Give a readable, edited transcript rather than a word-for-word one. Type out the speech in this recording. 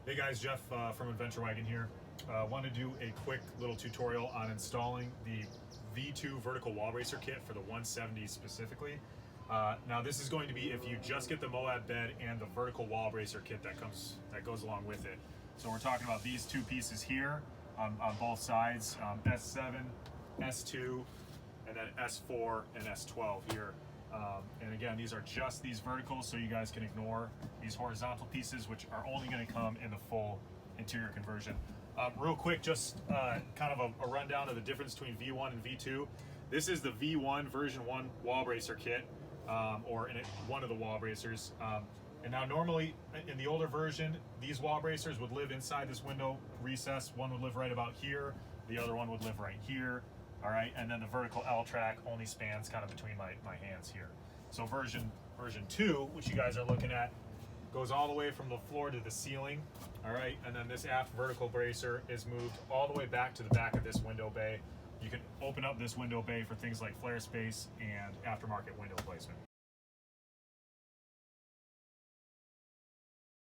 Hey guys, Jeff from Wagon here. Want to do a quick little tutorial on installing the V2 vertical wall racer kit for the 170 specifically. Now this is going to be if you just get the MOAB bed and the vertical wall racer kit that goes along with it. So we're talking about these two pieces here on both sides, S7, S2, and then S4 and S12 here. And again, these are just these verticals, so you guys can ignore these horizontal pieces, which are only going to come in the full interior conversion. Real quick, just kind of a rundown of the difference between V1 and V2. This is the V1 version 1 wall bracer kit, or one of the wall bracers. And now normally in the older version, these wall bracers would live inside this window recess. One would live right about here, the other one would live right here. All right, and then the vertical L track only spans kind of between my hands here. So version 2, which you guys are looking at, goes all the way from the floor to the ceiling. All right, and then this aft vertical bracer is moved all the way back to the back of this window bay. You can open up this window bay for things like flare space and aftermarket window placement.